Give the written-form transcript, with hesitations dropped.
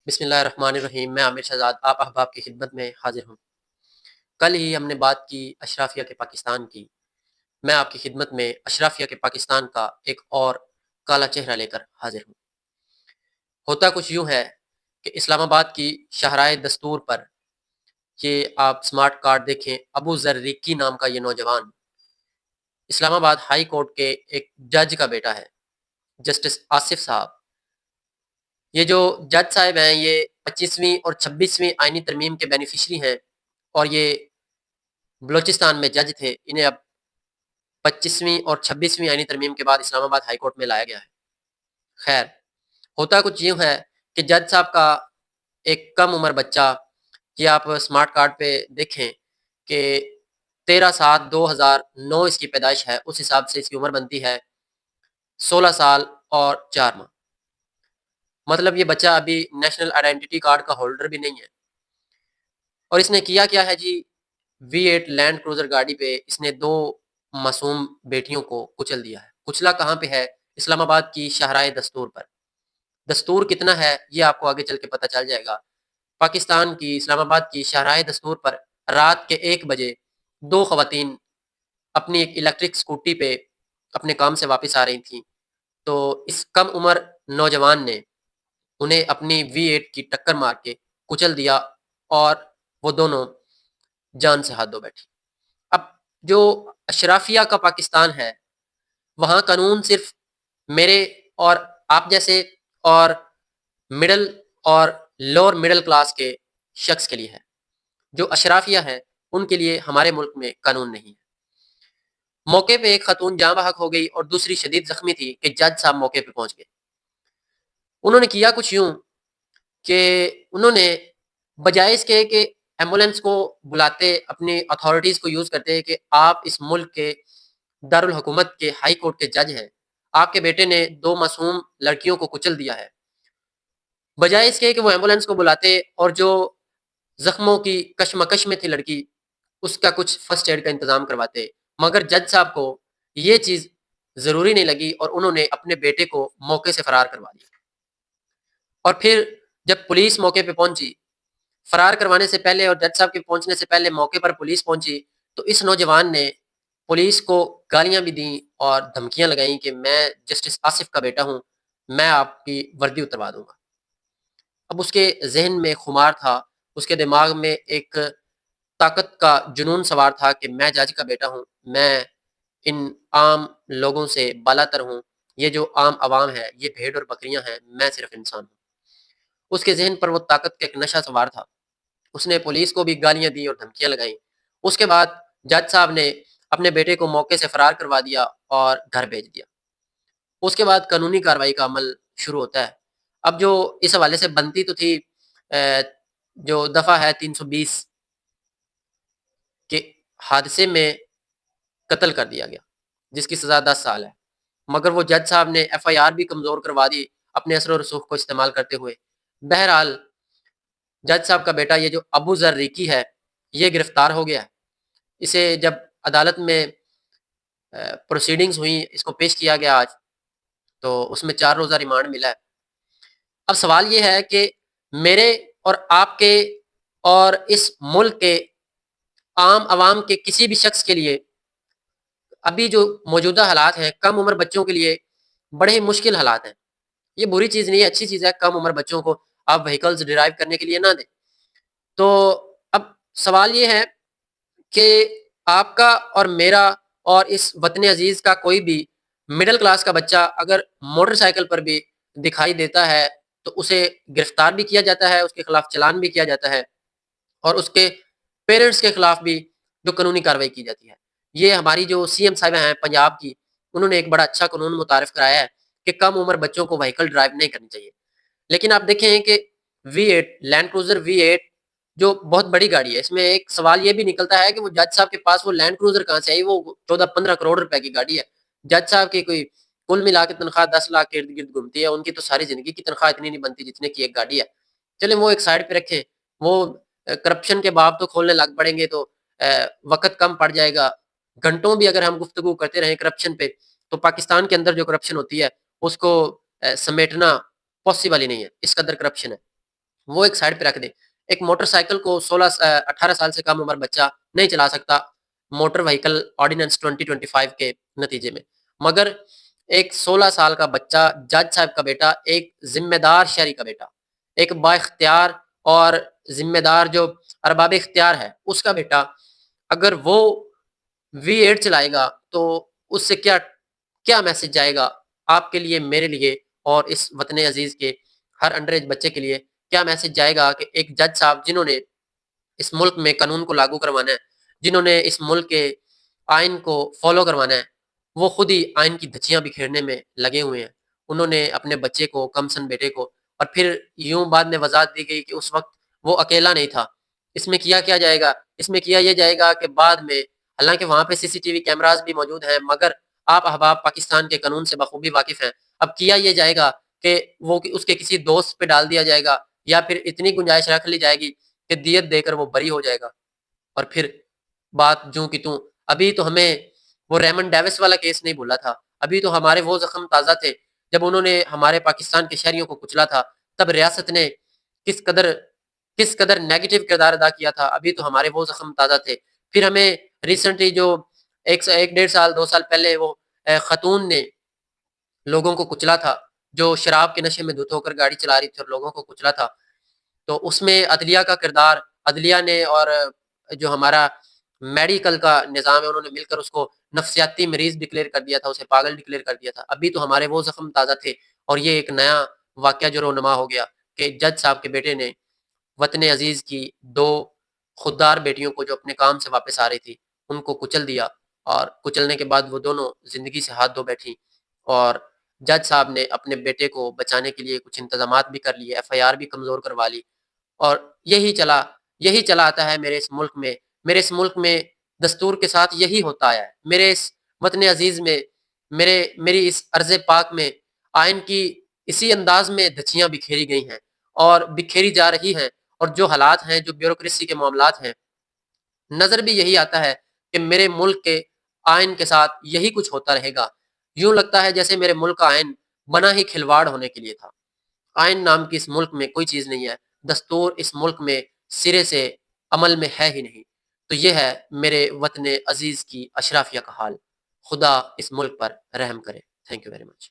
بسم اللہ الرحمن الرحیم۔ میں عامر شہزاد آپ احباب کی خدمت میں حاضر ہوں۔ کل ہی ہم نے بات کی اشرافیہ کے پاکستان کی۔ میں آپ کی خدمت میں اشرافیہ کے پاکستان کا ایک اور کالا چہرہ لے کر حاضر ہوں۔ ہوتا کچھ یوں ہے کہ اسلام آباد کی شاہراہ دستور پر یہ آپ سمارٹ کارڈ دیکھیں، ابو ذر ریکی نام کا یہ نوجوان اسلام آباد ہائی کورٹ کے ایک جج کا بیٹا ہے، جسٹس آصف صاحب۔ یہ جو جج صاحب ہیں یہ 25ویں اور 26ویں آئینی ترمیم کے بینیفیشری ہیں، اور یہ بلوچستان میں جج تھے۔ انہیں اب 25ویں اور 26ویں آئینی ترمیم کے بعد اسلام آباد ہائی کورٹ میں لایا گیا ہے۔ خیر، ہوتا کچھ یوں ہے کہ جج صاحب کا ایک کم عمر بچہ، یہ آپ سمارٹ کارڈ پہ دیکھیں کہ 13/7/2009 اس کی پیدائش ہے، اس حساب سے اس کی عمر بنتی ہے 16 سال اور 4 ماہ۔ مطلب یہ بچہ ابھی نیشنل آئیڈینٹی کارڈ کا ہولڈر بھی نہیں ہے۔ اور اس نے کیا ہے جی، V8 لینڈ کروزر گاڑی پہ اس نے 2 معصوم بیٹیوں کو کچل دیا ہے۔ کچلا کہاں پہ ہے؟ اسلام آباد کی شاہراہ دستور پر۔ دستور کتنا ہے یہ آپ کو آگے چل کے پتہ چل جائے گا۔ پاکستان کی اسلام آباد کی شاہراہ دستور پر رات کے 1 بجے 2 خواتین اپنی ایک الیکٹرک اسکوٹی پہ اپنے کام سے واپس آ رہی تھیں، تو اس کم عمر نوجوان نے انہیں اپنی V8 کی ٹکر مار کے کچل دیا، اور وہ دونوں جان سے ہاتھ دھو بیٹھی۔ اب جو اشرافیہ کا پاکستان ہے، وہاں قانون صرف میرے اور آپ جیسے اور مڈل اور لوور مڈل کلاس کے شخص کے لیے ہے۔ جو اشرافیہ ہے ان کے لیے ہمارے ملک میں قانون نہیں ہے۔ موقع پہ ایک خاتون جاں بحق ہو گئی اور دوسری شدید زخمی تھی کہ جج صاحب موقع پہ پہنچ گئے۔ انہوں نے کیا کچھ یوں کہ انہوں نے بجائے اس کے کہ ایمبولینس کو بلاتے، اپنی اتھارٹیز کو یوز کرتے کہ آپ اس ملک کے دارالحکومت کے ہائی کورٹ کے جج ہیں، آپ کے بیٹے نے 2 معصوم لڑکیوں کو کچل دیا ہے، بجائے اس کے کہ وہ ایمبولینس کو بلاتے اور جو زخموں کی کشمکش میں تھی لڑکی، اس کا کچھ فرسٹ ایڈ کا انتظام کرواتے، مگر جج صاحب کو یہ چیز ضروری نہیں لگی اور انہوں نے اپنے بیٹے کو موقع سے فرار کروا دیا۔ اور پھر جب پولیس موقع پہ پہنچی، فرار کروانے سے پہلے اور جج صاحب کے پہنچنے سے پہلے موقع پر پولیس پہنچی، تو اس نوجوان نے پولیس کو گالیاں بھی دیں اور دھمکیاں لگائیں کہ میں جسٹس آصف کا بیٹا ہوں، میں آپ کی وردی اتروا دوں گا۔ اب اس کے ذہن میں خمار تھا، اس کے دماغ میں ایک طاقت کا جنون سوار تھا کہ میں جج کا بیٹا ہوں، میں ان عام لوگوں سے بالاتر ہوں، یہ جو عام عوام ہے یہ بھیڑ اور بکریاں ہیں، میں صرف انسان ہوں۔ اس کے ذہن پر وہ طاقت کا ایک نشہ سوار تھا۔ اس نے پولیس کو بھی گالیاں دی اور دھمکیاں لگائیں۔ اس کے بعد جج صاحب نے اپنے بیٹے کو موقع سے فرار کروا دیا اور گھر بھیج دیا۔ اس کے بعد قانونی کارروائی کا عمل شروع ہوتا ہے۔ اب جو اس حوالے سے بنتی تو تھی جو دفعہ ہے 320 کہ حادثے میں قتل کر دیا گیا، جس کی سزا 10 سال ہے، مگر وہ جج صاحب نے FIR بھی کمزور کروا دی اپنے اثر و رسوخ کو استعمال کرتے ہوئے۔ بہرحال جج صاحب کا بیٹا یہ جو ابو ذر ریکی ہے یہ گرفتار ہو گیا ہے۔ اسے جب عدالت میں پروسیڈنگز ہوئیں، اس کو پیش کیا گیا آج، تو اس میں 4 روزہ ریمانڈ ملا ہے۔ اب سوال یہ ہے کہ میرے اور آپ کے اور اس ملک کے عام عوام کے کسی بھی شخص کے لیے ابھی جو موجودہ حالات ہیں، کم عمر بچوں کے لیے بڑے ہی مشکل حالات ہیں۔ یہ بری چیز نہیں ہے، اچھی چیز ہے، کم عمر بچوں کو آپ وہیکلز ڈرائیو کرنے کے لیے نہ دیں۔ تو اب سوال یہ ہے کہ آپ کا اور میرا اور اس وطن عزیز کا کوئی بھی مڈل کلاس کا بچہ اگر موٹر سائیکل پر بھی دکھائی دیتا ہے تو اسے گرفتار بھی کیا جاتا ہے، اس کے خلاف چلان بھی کیا جاتا ہے، اور اس کے پیرنٹس کے خلاف بھی جو قانونی کارروائی کی جاتی ہے۔ یہ ہماری جو CM صاحبہ ہیں پنجاب کی، انہوں نے ایک بڑا اچھا قانون متعارف کرایا ہے کہ کم عمر بچوں کو وہیکل ڈرائیو نہیں کرنی چاہیے۔ لیکن آپ دیکھیں کہ V8 لینڈ کروزر V8 جو بہت بڑی گاڑی ہے، اس میں ایک سوال یہ بھی نکلتا ہے کہ وہ جج صاحب کے پاس وہ لینڈ کروزر کہاں سے آئی؟ وہ 14-15 کروڑ روپے کی گاڑی ہے۔ جج صاحب کی کوئی کل ملا کے تنخواہ 10 لاکھ کے ارد گرد گھومتی ہے، ان کی تو ساری زندگی کی تنخواہ اتنی نہیں بنتی جتنے کی ایک گاڑی ہے۔ چلیں وہ ایک سائڈ پہ رکھیں، وہ کرپشن کے باب تو کھولنے لگ پڑیں گے تو وقت کم پڑ جائے گا۔ گھنٹوں بھی اگر ہم گفتگو کرتے رہیں کرپشن پہ تو پاکستان کے اندر جو کرپشن ہوتی ہے اس کو سمیٹنا پاسبل ہی نہیں ہے، اس قدر کرپشن ہے۔ وہ ایک سائڈ پہ رکھ دیں۔ ایک موٹر سائیکل کو 18 سال سے کم عمر بچہ نہیں چلا سکتا موٹر وہیکل آرڈیننس 2025 کے نتیجے میں، مگر ایک 16 سال کا بچہ، جج صاحب کا بیٹا، ایک ذمہ دار شہری کا بیٹا، ایک با اختیار اور ذمہ دار جو ارباب اختیار ہے اس کا بیٹا، اگر وہ V8 چلائے گا تو اس سے کیا کیا میسج جائے گا آپ کے لیے، میرے لیے اور اس وطن عزیز کے ہر انڈر ایج بچے کے لیے؟ کیا میسج جائے گا کہ ایک جج صاحب جنہوں نے اس ملک میں قانون کو لاگو کروانا ہے، جنہوں نے اس ملک کے آئین کو فالو کروانا ہے، وہ خود ہی آئین کی دھچیاں بکھیرنے میں لگے ہوئے ہیں۔ انہوں نے اپنے بچے کو، کم سن بیٹے کو، اور پھر یوں بعد میں وضاحت دی گئی کہ اس وقت وہ اکیلا نہیں تھا۔ اس میں کیا جائے گا؟ اس میں کیا یہ جائے گا کہ بعد میں، حالانکہ وہاں پہ CCTV کیمراز بھی موجود ہیں، مگر آپ احباب پاکستان کے قانون سے بخوبی واقف ہیں، اب کیا یہ جائے گا کہ وہ اس کے کسی دوست پہ ڈال دیا جائے گا، یا پھر اتنی گنجائش رکھ لی جائے گی کہ دیت دے کر وہ بری ہو جائے گا، اور پھر بات جوں کی توں۔ ابھی تو ہمیں وہ ریمن ڈیوس والا کیس نہیں بھولا تھا، ابھی تو ہمارے وہ زخم تازہ تھے جب انہوں نے ہمارے پاکستان کے شہریوں کو کچلا تھا، تب ریاست نے کس قدر نیگیٹو کردار ادا کیا تھا، ابھی تو ہمارے وہ زخم تازہ تھے۔ پھر ہمیں ریسنٹلی جو ایک 1.5 سال 2 سال پہلے وہ خاتون نے لوگوں کو کچلا تھا، جو شراب کے نشے میں دھت ہو کر گاڑی چلا رہی تھی اور لوگوں کو کچلا تھا، تو اس میں عدلیہ کا کردار، عدلیہ نے اور جو ہمارا میڈیکل کا نظام ہے انہوں نے مل کر اس کو نفسیاتی مریض ڈکلیئر کر دیا تھا، اسے پاگل ڈکلیئر کر دیا تھا۔ ابھی تو ہمارے وہ زخم تازہ تھے، اور یہ ایک نیا واقعہ جو رونما ہو گیا کہ جج صاحب کے بیٹے نے وطن عزیز کی 2 خوددار بیٹیوں کو جو اپنے کام سے واپس آ رہی تھی ان کو کچل دیا، اور کچلنے کے بعد وہ دونوں زندگی سے ہاتھ دھو بیٹھی، اور جج صاحب نے اپنے بیٹے کو بچانے کے لیے کچھ انتظامات بھی کر لیے، FIR بھی کمزور کروا لی، اور یہی چلا آتا ہے میرے اس ملک میں۔ میرے اس ملک میں دستور کے ساتھ یہی ہوتا آیا ہے، میرے اس وطن عزیز میں، میری اس ارض پاک میں آئین کی اسی انداز میں دھچیاں بکھیری گئی ہیں اور بکھیری جا رہی ہیں، اور جو حالات ہیں، جو بیوروکریسی کے معاملات ہیں، نظر بھی یہی آتا ہے کہ میرے ملک کے آئین کے ساتھ یہی کچھ ہوتا رہے گا۔ یوں لگتا ہے جیسے میرے ملک کا آئین بنا ہی کھلواڑ ہونے کے لیے تھا۔ آئین نام کی اس ملک میں کوئی چیز نہیں ہے، دستور اس ملک میں سرے سے عمل میں ہے ہی نہیں۔ تو یہ ہے میرے وطن عزیز کی اشرافیہ کا حال۔ خدا اس ملک پر رحم کرے۔ Thank you very much.